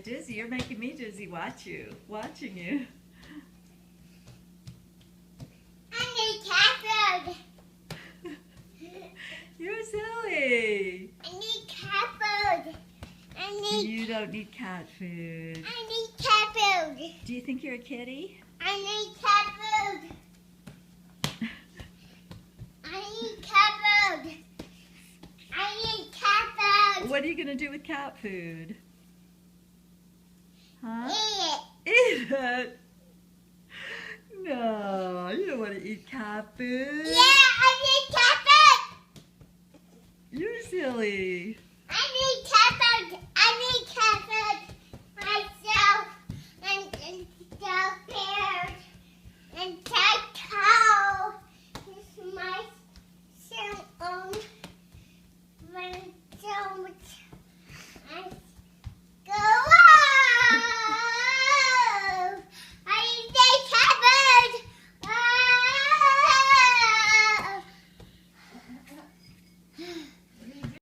get dizzy. You're making me dizzy watching you. I need cat food. You're silly. I need cat food. You don't need cat food. I need cat food. Do you think you're a kitty? I need cat food. I need cat food. I need cat food. What are you going to do with cat food? Huh? Eat it. Eat it? No, you don't want to eat cat food. Yeah, I need cat food. You're silly.